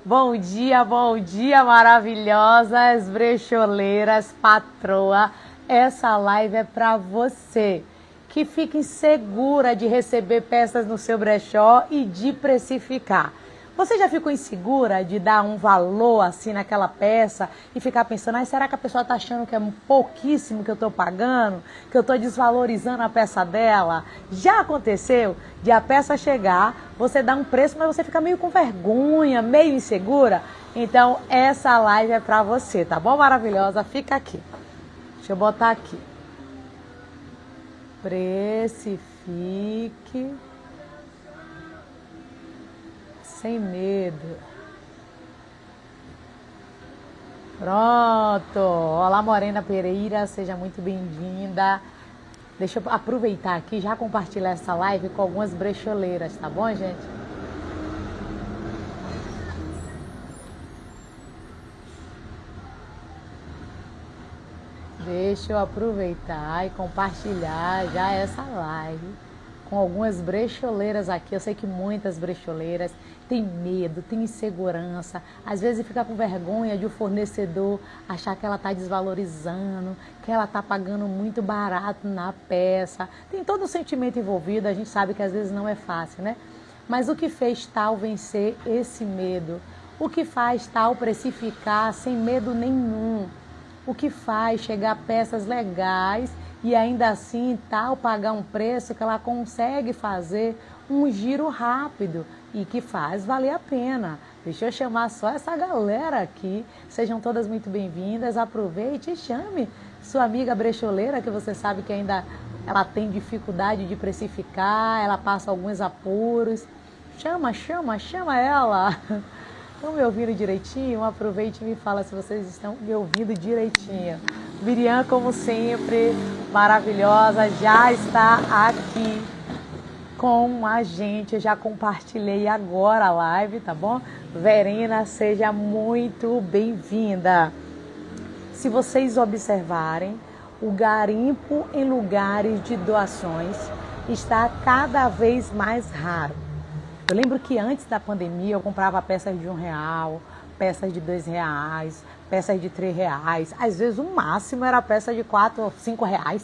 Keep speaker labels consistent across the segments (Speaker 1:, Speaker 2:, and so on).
Speaker 1: Bom dia, maravilhosas brecholeiras, patroa. Essa live é para você que fica insegura de receber peças no seu brechó e de precificar. Você já ficou insegura de dar um valor assim naquela peça e ficar pensando, será que a pessoa está achando que é pouquíssimo que eu estou pagando, que eu estou desvalorizando a peça dela? Já aconteceu de a peça chegar, você dá um preço, mas você fica meio com vergonha, meio insegura? Então essa live é para você, tá bom, maravilhosa? Fica aqui. Deixa eu botar aqui. Precifique sem medo. Pronto. Olá, Morena Pereira, seja muito bem-vinda. Deixa eu aproveitar aqui e já compartilhar essa live com algumas brecholeiras, tá bom, gente? Deixa eu aproveitar e compartilhar já essa live com algumas brecholeiras aqui. Eu sei que muitas brecholeiras têm medo, têm insegurança, às vezes fica com vergonha de o fornecedor achar que ela está desvalorizando, que ela está pagando muito barato na peça. Tem todo um sentimento envolvido, a gente sabe que às vezes não é fácil, né? Mas o que fez tal vencer esse medo? O que faz tal precificar sem medo nenhum? O que faz chegar a peças legais e ainda assim tal pagar um preço que ela consegue fazer um giro rápido e que faz valer a pena. Deixa eu chamar só essa galera aqui. Sejam todas muito bem-vindas. Aproveite e chame sua amiga brecholeira, que você sabe que ainda ela tem dificuldade de precificar, ela passa alguns apuros. Chama ela. Estão me ouvindo direitinho? Aproveite e me fala se vocês estão me ouvindo direitinho. Miriam, como sempre, maravilhosa, já está aqui com a gente. Eu já compartilhei agora a live, tá bom? Verena, seja muito bem-vinda. Se vocês observarem, o garimpo em lugares de doações está cada vez mais raro. Eu lembro que antes da pandemia eu comprava peças de R$1, peças de R$2, peças de R$3. Às vezes o máximo era peça de R$4 ou R$5.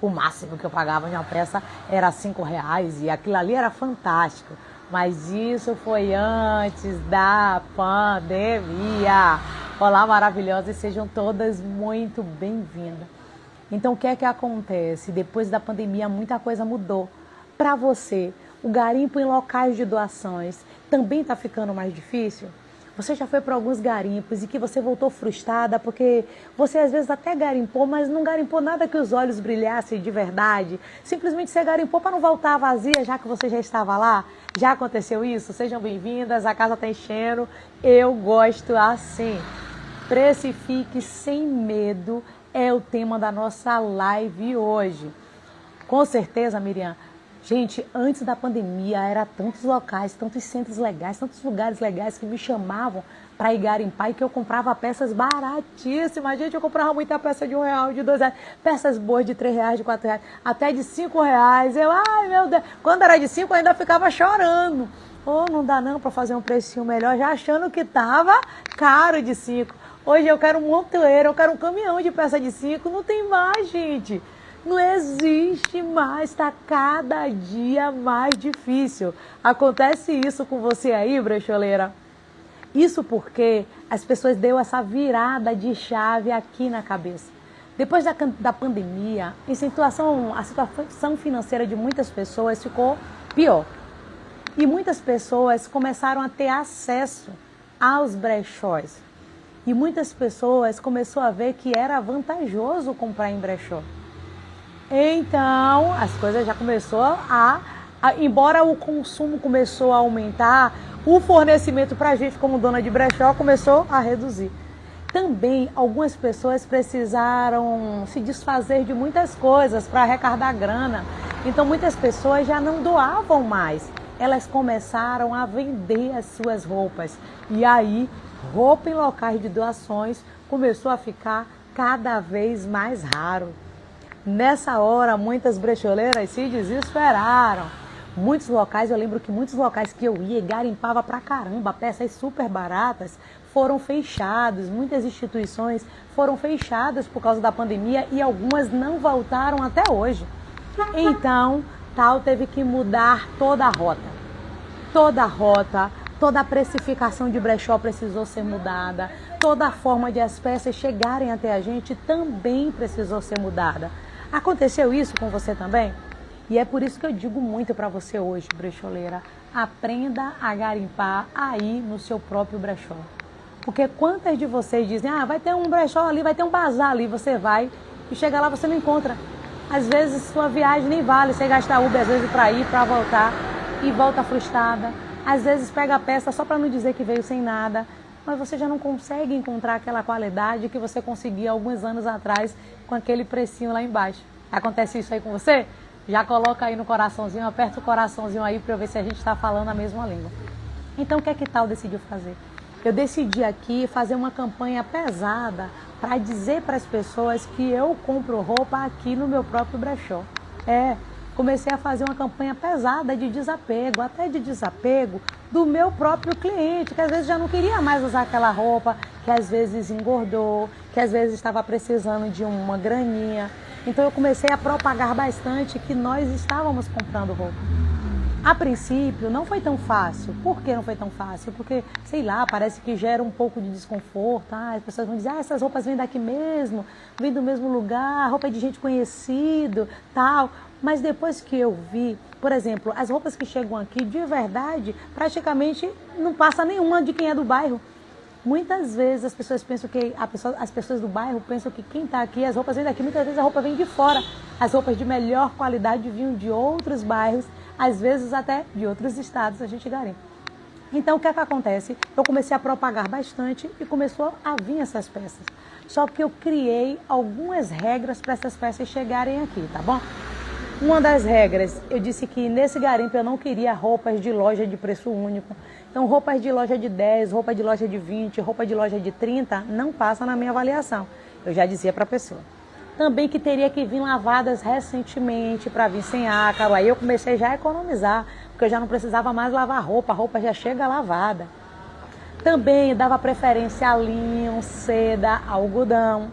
Speaker 1: O máximo que eu pagava de uma peça era R$5 e aquilo ali era fantástico. Mas isso foi antes da pandemia. Olá, maravilhosas, sejam todas muito bem-vindas. Então o que é que acontece? Depois da pandemia muita coisa mudou. Para você, o garimpo em locais de doações também está ficando mais difícil? Você já foi para alguns garimpos e que você voltou frustrada porque você às vezes até garimpou, mas não garimpou nada que os olhos brilhassem de verdade? Simplesmente você garimpou para não voltar vazia, já que você já estava lá? Já aconteceu isso? Sejam bem-vindas, a casa está enchendo. Eu gosto assim. Precifique sem medo é o tema da nossa live hoje. Com certeza, Miriam. Gente, antes da pandemia, era tantos locais, tantos centros legais, tantos lugares legais que me chamavam para ir garimpar e que eu comprava peças baratíssimas. Gente, eu comprava muita peça de R$1, de R$2, peças boas de R$3, de R$4, até de R$5. Ai meu Deus, quando era de 5 eu ainda ficava chorando. Não dá não para fazer um precinho melhor, já achando que tava caro de 5. Hoje eu quero um montoeiro, eu quero um caminhão de peça de 5, não tem mais, gente. Não existe mais, está cada dia mais difícil. Acontece isso com você aí, brecholeira? Isso porque as pessoas deu essa virada de chave aqui na cabeça. Depois da pandemia, a situação financeira de muitas pessoas ficou pior. E muitas pessoas começaram a ter acesso aos brechós. E muitas pessoas começaram a ver que era vantajoso comprar em brechó. Então, as coisas já começou embora o consumo começou a aumentar, o fornecimento para a gente como dona de brechó começou a reduzir. Também, algumas pessoas precisaram se desfazer de muitas coisas para arrecadar grana. Então, muitas pessoas já não doavam mais. Elas começaram a vender as suas roupas. E aí, roupa em locais de doações começou a ficar cada vez mais raro. Nessa hora, muitas brecholeiras se desesperaram, Muitos locais, eu lembro que muitos locais que eu ia e garimpava pra caramba, peças super baratas, foram fechados. Muitas instituições foram fechadas por causa da pandemia e algumas não voltaram até hoje. Então, tal teve que mudar toda a rota. Toda a rota, toda a precificação de brechó precisou ser mudada, toda a forma de as peças chegarem até a gente também precisou ser mudada. Aconteceu isso com você também? E é por isso que eu digo muito para você hoje, brecholeira, aprenda a garimpar aí no seu próprio brechó. Porque quantas de vocês dizem, vai ter um brechó ali, vai ter um bazar ali, você vai e chega lá você não encontra. Às vezes sua viagem nem vale, você gasta Uber às vezes para ir, para voltar e volta frustrada. Às vezes pega a peça só para não dizer que veio sem nada, mas você já não consegue encontrar aquela qualidade que você conseguia alguns anos atrás com aquele precinho lá embaixo. Acontece isso aí com você? Já coloca aí no coraçãozinho, aperta o coraçãozinho aí para eu ver se a gente está falando a mesma língua. Então o que é que tal decidiu fazer? Eu decidi aqui fazer uma campanha pesada para dizer para as pessoas que eu compro roupa aqui no meu próprio brechó. Comecei a fazer uma campanha pesada de desapego, até de desapego do meu próprio cliente, que às vezes já não queria mais usar aquela roupa, que às vezes engordou, que às vezes estava precisando de uma graninha. Então eu comecei a propagar bastante que nós estávamos comprando roupa. A princípio não foi tão fácil. Por que não foi tão fácil? Porque, sei lá, parece que gera um pouco de desconforto. As pessoas vão dizer, essas roupas vêm daqui mesmo, vêm do mesmo lugar, roupa é de gente conhecido, tal. Mas depois que eu vi, por exemplo, as roupas que chegam aqui, de verdade, praticamente não passa nenhuma de quem é do bairro. Muitas vezes as pessoas pensam que as pessoas do bairro pensam que quem está aqui, as roupas vêm daqui, muitas vezes a roupa vem de fora. As roupas de melhor qualidade vinham de outros bairros, às vezes até de outros estados, a gente garimpa. Então o que é que acontece? Eu comecei a propagar bastante e começou a vir essas peças. Só que eu criei algumas regras para essas peças chegarem aqui, tá bom? Uma das regras, eu disse que nesse garimpo eu não queria roupas de loja de preço único. Então, roupas de loja de 10, roupa de loja de 20, roupa de loja de 30, não passa na minha avaliação. Eu já dizia para a pessoa. Também que teria que vir lavadas recentemente para vir sem ácaro. Aí eu comecei já a economizar, porque eu já não precisava mais lavar roupa, a roupa já chega lavada. Também dava preferência a linho, seda, algodão.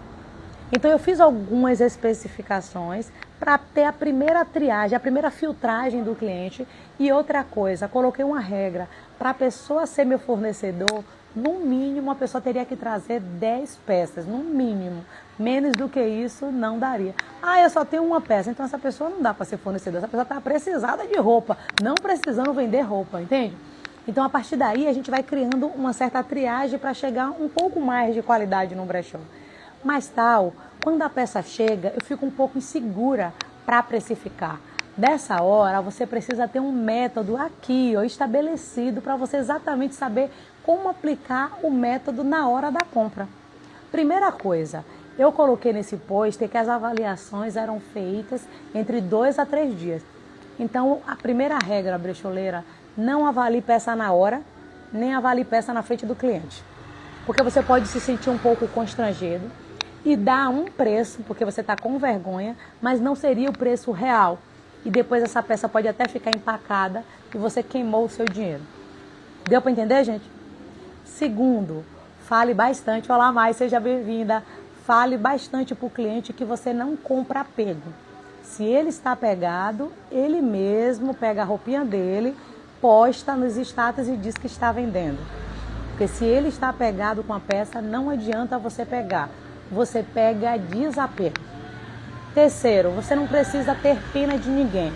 Speaker 1: Então eu fiz algumas especificações para ter a primeira triagem, a primeira filtragem do cliente. E outra coisa, coloquei uma regra, para a pessoa ser meu fornecedor, no mínimo a pessoa teria que trazer 10 peças, no mínimo. Menos do que isso não daria. Eu só tenho uma peça, então essa pessoa não dá para ser fornecedora, essa pessoa está precisada de roupa, não precisando vender roupa, entende? Então a partir daí a gente vai criando uma certa triagem para chegar um pouco mais de qualidade no brechó. Mas quando a peça chega, eu fico um pouco insegura para precificar. Dessa hora, você precisa ter um método aqui, estabelecido para você exatamente saber como aplicar o método na hora da compra. Primeira coisa, eu coloquei nesse pôster que as avaliações eram feitas entre 2 a 3 dias. Então, a primeira regra, brecholeira, não avalie peça na hora, nem avalie peça na frente do cliente. Porque você pode se sentir um pouco constrangido e dar um preço, porque você está com vergonha, mas não seria o preço real. E depois essa peça pode até ficar empacada e você queimou o seu dinheiro. Deu para entender, gente? Segundo, fale bastante. Olá, mais, seja bem-vinda. Fale bastante para o cliente que você não compra apego. Se ele está apegado, ele mesmo pega a roupinha dele, posta nos status e diz que está vendendo. Porque se ele está apegado com a peça, não adianta você pegar. Você pega desapego. Terceiro, você não precisa ter pena de ninguém,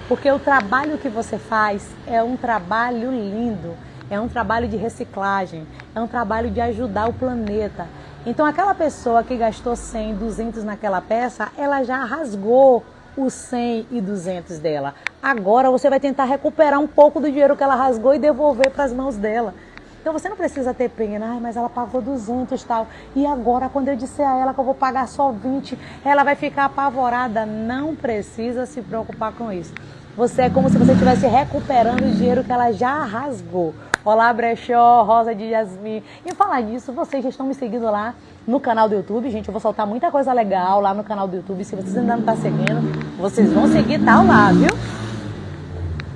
Speaker 1: porque o trabalho que você faz é um trabalho lindo, é um trabalho de reciclagem, é um trabalho de ajudar o planeta. Então aquela pessoa que gastou 100, 200 naquela peça, ela já rasgou os 100 e 200 dela. Agora você vai tentar recuperar um pouco do dinheiro que ela rasgou e devolver para as mãos dela. Então você não precisa ter pena, mas ela pagou 200 e tal. E agora quando eu disser a ela que eu vou pagar só 20, ela vai ficar apavorada. Não precisa se preocupar com isso. Você é como se você estivesse recuperando o dinheiro que ela já rasgou. Olá, brechó, Rosa de Yasmin. E falar disso, vocês já estão me seguindo lá no canal do YouTube, gente. Eu vou soltar muita coisa legal lá no canal do YouTube. Se vocês ainda não estão seguindo, vocês vão seguir, tá lá, viu?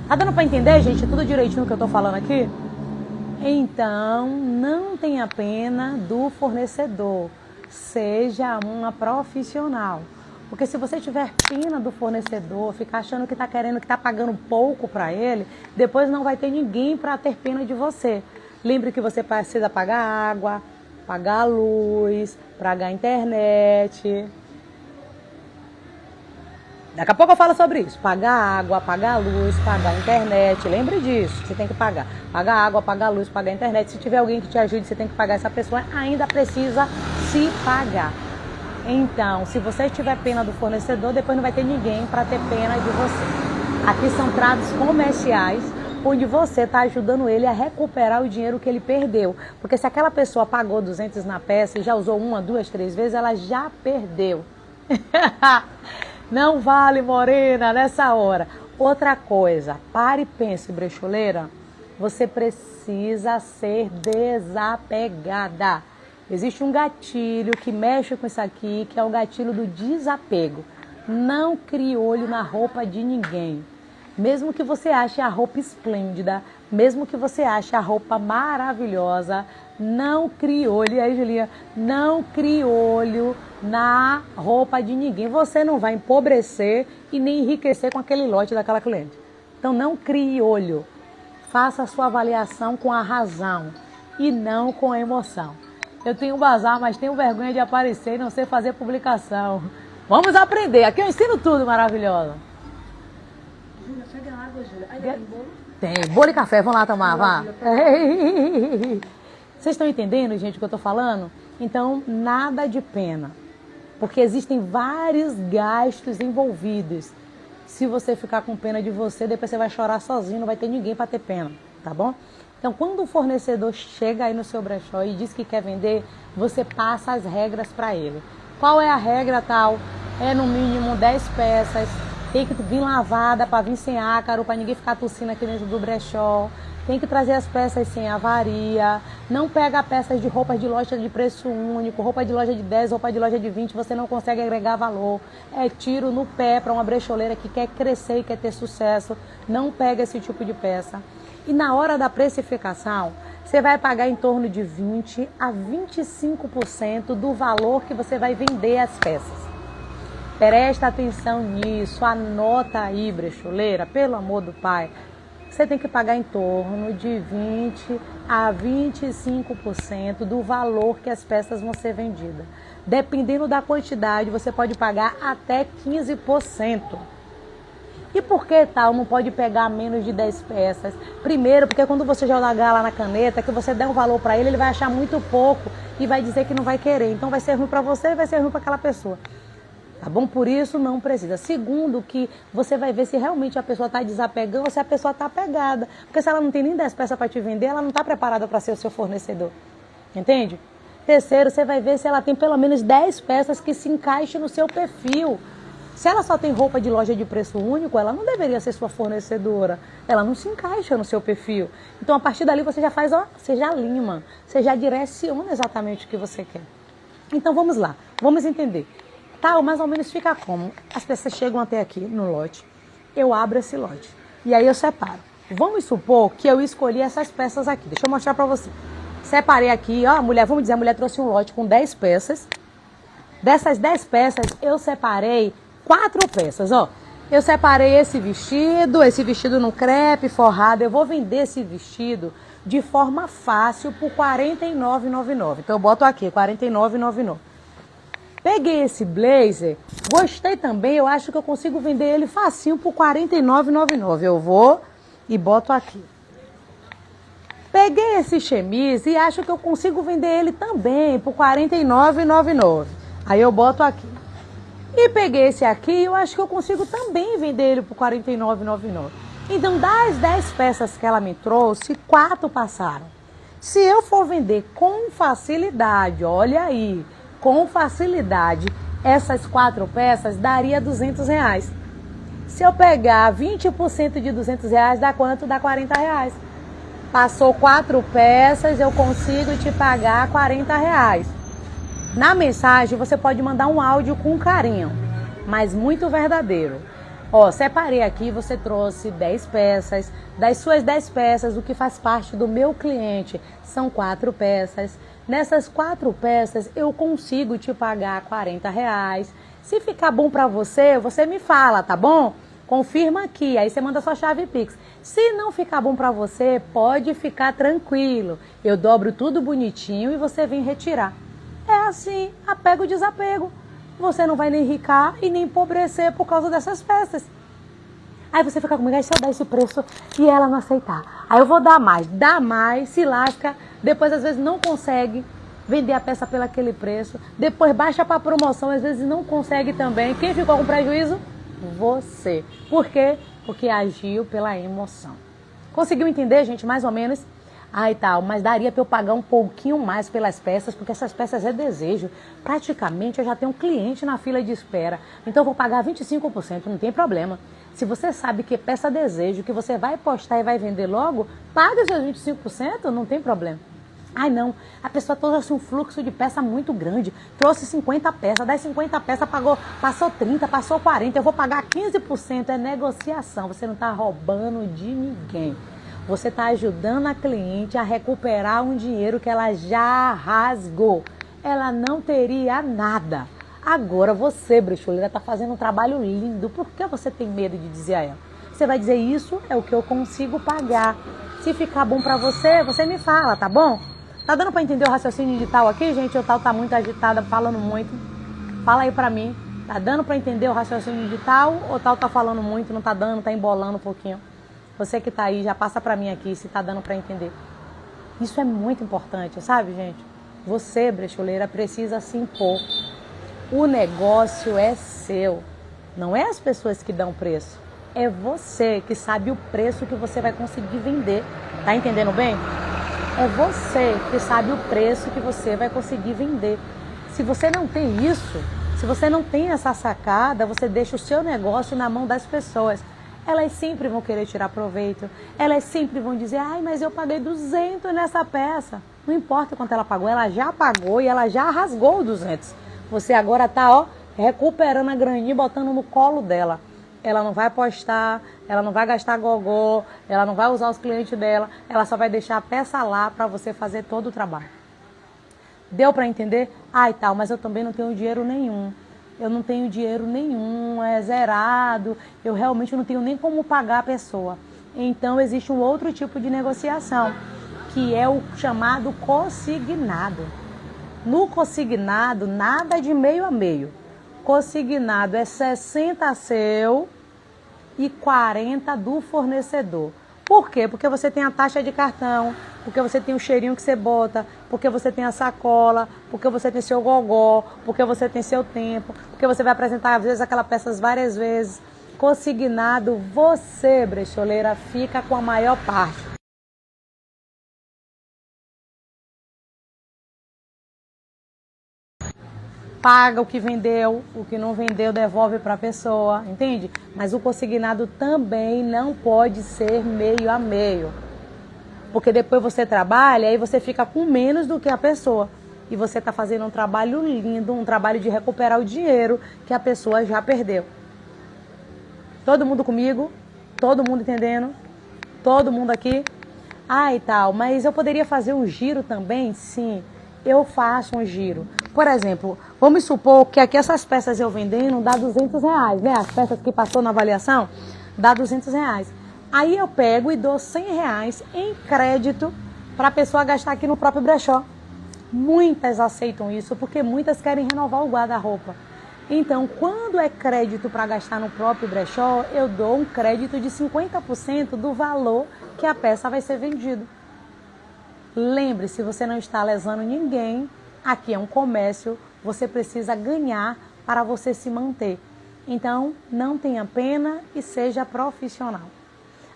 Speaker 1: Tá dando para entender, gente, tudo direitinho que eu tô falando aqui? Então, não tenha pena do fornecedor, seja uma profissional. Porque se você tiver pena do fornecedor, ficar achando que está querendo, que está pagando pouco para ele, depois não vai ter ninguém para ter pena de você. Lembre que você precisa pagar água, pagar a luz, pagar a internet. Daqui a pouco eu falo sobre isso. Pagar água, pagar a luz, pagar a internet. Lembre disso, você tem que pagar. Pagar água, pagar a luz, pagar a internet. Se tiver alguém que te ajude, você tem que pagar. Essa pessoa ainda precisa se pagar. Então, se você tiver pena do fornecedor, depois não vai ter ninguém para ter pena de você. Aqui são tratos comerciais, onde você está ajudando ele a recuperar o dinheiro que ele perdeu. Porque se aquela pessoa pagou 200 na peça e já usou 1, 2, 3 vezes, ela já perdeu. Não vale, morena, nessa hora. Outra coisa, pare e pense, brecholeira, você precisa ser desapegada. Existe um gatilho que mexe com isso aqui, que é o gatilho do desapego. Não crie olho na roupa de ninguém. Mesmo que você ache a roupa esplêndida, mesmo que você ache a roupa maravilhosa, não crie olho. E aí, Julinha, não crie olho na roupa de ninguém. Você não vai empobrecer e nem enriquecer com aquele lote daquela cliente. Então, não crie olho. Faça a sua avaliação com a razão e não com a emoção. Eu tenho um bazar, mas tenho vergonha de aparecer e não sei fazer publicação. Vamos aprender. Aqui eu ensino tudo, maravilhosa.
Speaker 2: Júlia, pega água, Júlia. Ainda tem bolo?
Speaker 1: Tem. Bolo e café. Vamos lá tomar, vá. Vocês estão entendendo, gente, o que eu estou falando? Então, nada de pena. Porque existem vários gastos envolvidos. Se você ficar com pena de você, depois você vai chorar sozinho, não vai ter ninguém para ter pena, tá bom? Então, quando o fornecedor chega aí no seu brechó e diz que quer vender, você passa as regras para ele. Qual é a regra tal? É no mínimo 10 peças, tem que vir lavada para vir sem ácaro, para ninguém ficar tossindo aqui dentro do brechó. Tem que trazer as peças sem avaria. Não pega peças de roupas de loja de preço único, roupa de loja de 10, roupa de loja de 20, você não consegue agregar valor. É tiro no pé para uma brecholeira que quer crescer e quer ter sucesso. Não pega esse tipo de peça. E na hora da precificação, você vai pagar em torno de 20% a 25% do valor que você vai vender as peças. Presta atenção nisso, anota aí, brecholeira, pelo amor do pai. Você tem que pagar em torno de 20% a 25% do valor que as peças vão ser vendidas. Dependendo da quantidade, você pode pagar até 15%. E por que tal não pode pegar menos de 10 peças? Primeiro, porque quando você jogar lá na caneta, que você der um valor para ele, ele vai achar muito pouco e vai dizer que não vai querer. Então vai ser ruim para você e vai ser ruim para aquela pessoa. Tá bom? Por isso não precisa. Segundo, que você vai ver se realmente a pessoa está desapegando ou se a pessoa está apegada. Porque se ela não tem nem 10 peças para te vender, ela não está preparada para ser o seu fornecedor. Entende? Terceiro, você vai ver se ela tem pelo menos 10 peças que se encaixem no seu perfil. Se ela só tem roupa de loja de preço único, ela não deveria ser sua fornecedora. Ela não se encaixa no seu perfil. Então, a partir dali, você já faz, você já lima, você já direciona exatamente o que você quer. Então, vamos lá, vamos entender. Tá, mais ou menos fica como? As peças chegam até aqui no lote, eu abro esse lote e aí eu separo. Vamos supor que eu escolhi essas peças aqui. Deixa eu mostrar pra você. Separei aqui, ó, vamos dizer, a mulher trouxe um lote com 10 peças. Dessas 10 peças, eu separei 4 peças, ó. Eu separei esse vestido no crepe forrado. Eu vou vender esse vestido de forma fácil por R$ 49,99. Então eu boto aqui, R$ 49,99. Peguei esse blazer, gostei também, eu acho que eu consigo vender ele facinho por R$ 49,99. Eu vou e boto aqui. Peguei esse chemise e acho que eu consigo vender ele também por R$ 49,99. Aí eu boto aqui. E peguei esse aqui e eu acho que eu consigo também vender ele por R$ 49,99. Então, das 10 peças que ela me trouxe, 4 passaram. Se eu for vender com facilidade, olha aí, com facilidade, essas 4 peças daria R$200. Se eu pegar 20% de R$200, dá quanto? Dá R$40. Passou 4 peças, eu consigo te pagar R$40. Na mensagem, você pode mandar um áudio com carinho, mas muito verdadeiro. Ó, separei aqui, você trouxe 10 peças. Das suas 10 peças, o que faz parte do meu cliente são 4 peças. Nessas 4 peças, eu consigo te pagar R$40. Se ficar bom para você, você me fala, tá bom? Confirma aqui, aí você manda sua chave Pix. Se não ficar bom para você, pode ficar tranquilo. Eu dobro tudo bonitinho e você vem retirar. É assim, apego e desapego. Você não vai nem ricar e nem empobrecer por causa dessas peças. Aí você fica comigo, aí se eu dar esse preço e ela não aceitar. Aí eu vou dar mais, dá mais, se lasca. Depois às vezes não consegue vender a peça pelo aquele preço. Depois baixa para promoção, às vezes não consegue também. Quem ficou com prejuízo? Você. Por quê? Porque agiu pela emoção. Conseguiu entender, gente, mais ou menos? Ah, e tal, mas daria para eu pagar um pouquinho mais pelas peças, porque essas peças é desejo. Praticamente eu já tenho um cliente na fila de espera, então eu vou pagar 25%, não tem problema. Se você sabe que peça desejo, que você vai postar e vai vender logo, paga os seus 25%, não tem problema. Ai não, a pessoa trouxe um fluxo de peça muito grande, trouxe 50 peças, das 50 peças passou 30, passou 40, eu vou pagar 15%, é negociação, você não está roubando de ninguém. Você está ajudando a cliente a recuperar um dinheiro que ela já rasgou. Ela não teria nada. Agora você, brecholeira, está fazendo um trabalho lindo. Por que você tem medo de dizer a ela? Você vai dizer, isso é o que eu consigo pagar. Se ficar bom para você, você me fala, tá bom? Tá dando para entender o raciocínio de Tal aqui, gente? O Tal tá muito agitada, falando muito. Fala aí para mim. Tá dando para entender o raciocínio de Tal ou Tal tá falando muito, não tá dando, tá embolando um pouquinho? Você que tá aí, já passa para mim aqui se tá dando para entender. Isso é muito importante, sabe, gente? Você, brecholeira, precisa se impor. O negócio é seu. Não é as pessoas que dão preço. É você que sabe o preço que você vai conseguir vender. Tá entendendo bem? É você que sabe o preço que você vai conseguir vender. Se você não tem isso, se você não tem essa sacada, você deixa o seu negócio na mão das pessoas. Elas sempre vão querer tirar proveito. Elas sempre vão dizer, ai, mas eu paguei 200 nessa peça. Não importa quanto ela pagou, ela já pagou e ela já rasgou 200. Você agora tá, ó, recuperando a graninha e botando no colo dela. Ela não vai postar, ela não vai gastar gogó, ela não vai usar os clientes dela, ela só vai deixar a peça lá para você fazer todo o trabalho. Deu para entender? Ah, e tal, mas eu também não tenho dinheiro nenhum. Eu não tenho dinheiro nenhum, é zerado, eu realmente não tenho nem como pagar a pessoa. Então existe um outro tipo de negociação, que é o chamado consignado. No consignado, nada de meio a meio. Consignado é 60 seu e 40 do fornecedor. Por quê? Porque você tem a taxa de cartão, porque você tem o cheirinho que você bota, porque você tem a sacola, porque você tem seu gogó, porque você tem seu tempo, porque você vai apresentar às vezes aquelas peças várias vezes. Consignado, você, brecholeira, fica com a maior parte. Paga o que vendeu, o que não vendeu devolve para a pessoa, entende? Mas o consignado também não pode ser meio a meio. Porque depois você trabalha e você fica com menos do que a pessoa. E você está fazendo um trabalho lindo, um trabalho de recuperar o dinheiro que a pessoa já perdeu. Todo mundo comigo? Todo mundo entendendo? Todo mundo aqui? Ah, e tal, mas eu poderia fazer um giro também? Sim, eu faço um giro. Por exemplo, vamos supor que aqui essas peças eu vendendo dá R$200, né? As peças que passou na avaliação dá R$200. Aí eu pego e dou R$100 em crédito para a pessoa gastar aqui no próprio brechó. Muitas aceitam isso porque muitas querem renovar o guarda-roupa. Então, quando é crédito para gastar no próprio brechó, eu dou um crédito de 50% do valor que a peça vai ser vendida. Lembre-se, você não está lesando ninguém. Aqui é um comércio, você precisa ganhar para você se manter. Então, não tenha pena e seja profissional.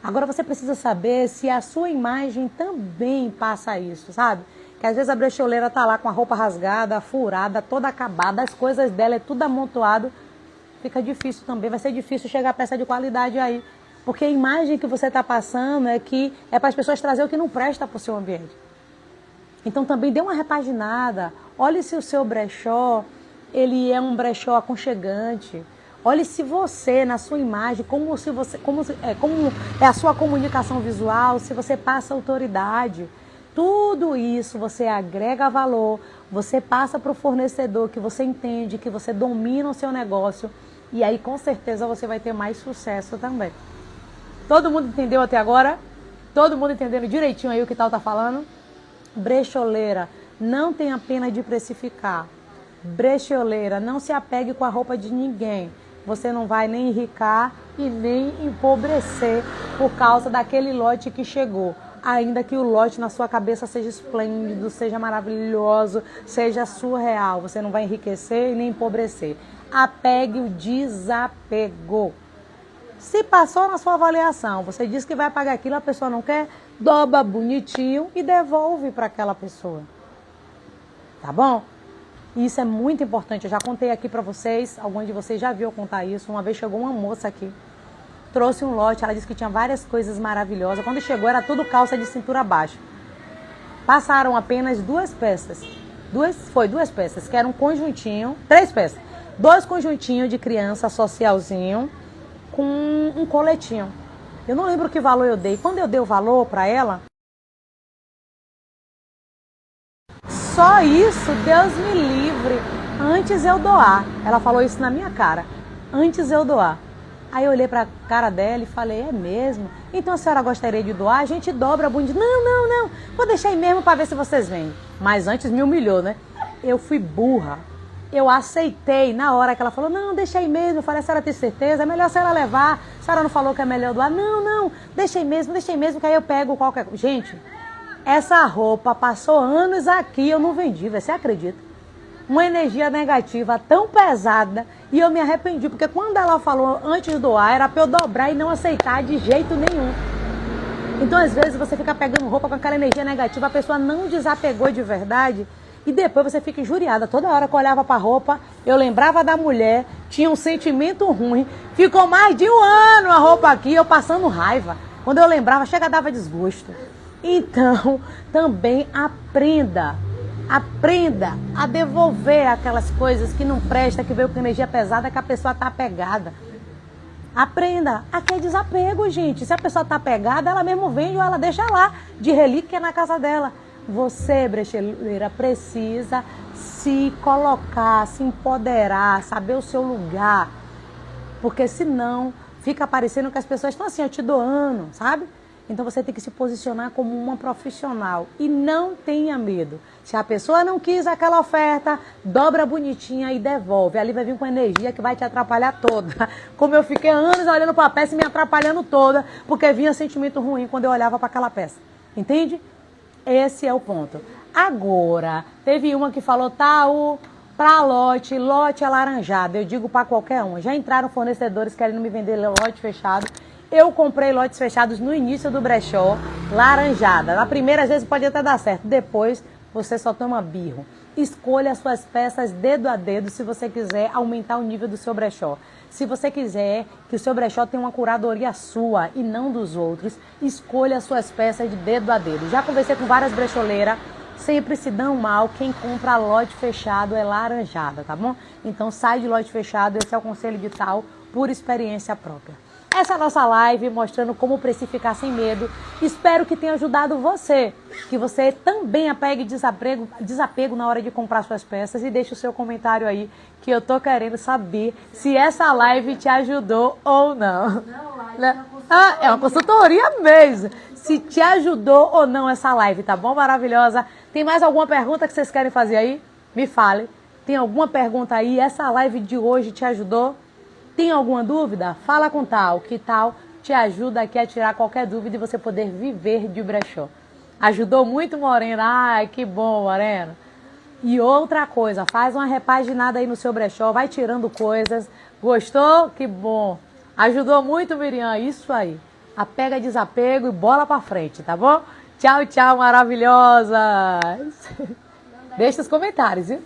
Speaker 1: Agora você precisa saber se a sua imagem também passa isso, sabe? Que às vezes a brecholeira tá lá com a roupa rasgada, furada, toda acabada, as coisas dela é tudo amontoado. Fica difícil também, vai ser difícil chegar a peça de qualidade aí. Porque a imagem que você está passando é que é para as pessoas trazer o que não presta para o seu ambiente. Então também dê uma repaginada. Olhe se o seu brechó, ele é um brechó aconchegante. Olhe se você, na sua imagem, como é a sua comunicação visual, se você passa autoridade. Tudo isso você agrega valor, você passa para o fornecedor que você entende, que você domina o seu negócio. E aí, com certeza, você vai ter mais sucesso também. Todo mundo entendeu até agora? Todo mundo entendendo direitinho aí o que tal tá falando? Brecholeira, não tenha pena de precificar. Brecholeira, não se apegue com a roupa de ninguém. Você não vai nem enricar e nem empobrecer por causa daquele lote que chegou. Ainda que o lote na sua cabeça seja esplêndido, seja maravilhoso, seja surreal. Você não vai enriquecer e nem empobrecer. Apegue o desapego. Se passou na sua avaliação, você disse que vai pagar aquilo, a pessoa não quer, dobra bonitinho e devolve para aquela pessoa. Tá bom? Isso é muito importante. Eu já contei aqui para vocês, algum de vocês já viu eu contar isso. Uma vez chegou uma moça aqui, trouxe um lote, ela disse que tinha várias coisas maravilhosas. Quando chegou era tudo calça de cintura baixa. Passaram apenas 2 peças. Duas peças, que era um conjuntinho, 3 peças. 2 conjuntinhos de criança socialzinho com um coletinho. Eu não lembro que valor eu dei. Quando eu dei o valor para ela, só isso, Deus me livre, antes eu doar. Ela falou isso na minha cara, antes eu doar. Aí eu olhei para a cara dela e falei, é mesmo? Então a senhora gostaria de doar? A gente dobra a bundinha. Não, vou deixar aí mesmo para ver se vocês vêm. Mas antes me humilhou, né? Eu fui burra. Eu aceitei na hora que ela falou, não, deixa aí mesmo. Eu falei, a senhora tem certeza? É melhor a senhora levar. A senhora não falou que é melhor doar? Não, deixa aí mesmo, que aí eu pego qualquer coisa. Gente, essa roupa passou anos aqui, eu não vendi, você acredita? Uma energia negativa tão pesada e eu me arrependi, porque quando ela falou antes de doar, era para eu dobrar e não aceitar de jeito nenhum. Então, às vezes, você fica pegando roupa com aquela energia negativa, a pessoa não desapegou de verdade e depois você fica injuriada. Toda hora que eu olhava para a roupa, eu lembrava da mulher, tinha um sentimento ruim. Ficou mais de 1 ano a roupa aqui, eu passando raiva. Quando eu lembrava, chega, dava desgosto. Então, também aprenda a devolver aquelas coisas que não prestam, que veio com energia pesada, que a pessoa está apegada. Aprenda. Aqui é desapego, gente. Se a pessoa está apegada, ela mesmo vende ou ela deixa lá, de relíquia na casa dela. Você, brecholeira, precisa se colocar, se empoderar, saber o seu lugar. Porque senão fica parecendo que as pessoas estão assim, eu te doando, sabe? Então você tem que se posicionar como uma profissional e não tenha medo. Se a pessoa não quis aquela oferta, dobra bonitinha e devolve. Ali vai vir com energia que vai te atrapalhar toda. Como eu fiquei anos olhando para a peça e me atrapalhando toda, porque vinha sentimento ruim quando eu olhava para aquela peça. Entende? Esse é o ponto. Agora, teve uma que falou tal para lote alaranjado. Eu digo para qualquer um. Já entraram fornecedores querendo me vender lote fechado. Eu comprei lotes fechados no início do brechó, laranjada. Na primeira, às vezes, pode até dar certo. Depois, você só toma birro. Escolha as suas peças dedo a dedo se você quiser aumentar o nível do seu brechó. Se você quiser que o seu brechó tenha uma curadoria sua e não dos outros, escolha as suas peças de dedo a dedo. Já conversei com várias brecholeiras, sempre se dão mal. Quem compra lote fechado é laranjada, tá bom? Então, sai de lote fechado. Esse é o conselho de tal, por experiência própria. Essa é a nossa live mostrando como precificar sem medo. Espero que tenha ajudado você. Que você também apegue desapego na hora de comprar suas peças. E deixe o seu comentário aí, que eu tô querendo saber se essa live te ajudou ou não. É uma consultoria mesmo. Se te ajudou ou não essa live, tá bom? Maravilhosa. Tem mais alguma pergunta que vocês querem fazer aí? Me fale. Tem alguma pergunta aí? Essa live de hoje te ajudou? Tem alguma dúvida? Fala com tal, que tal te ajuda aqui a tirar qualquer dúvida e você poder viver de brechó. Ajudou muito, Morena? Ai, que bom, Morena. E outra coisa, faz uma repaginada aí no seu brechó, vai tirando coisas. Gostou? Que bom. Ajudou muito, Miriam? Isso aí. Apega, desapego e bola pra frente, tá bom? Tchau, tchau, maravilhosas. Deixa os comentários, viu?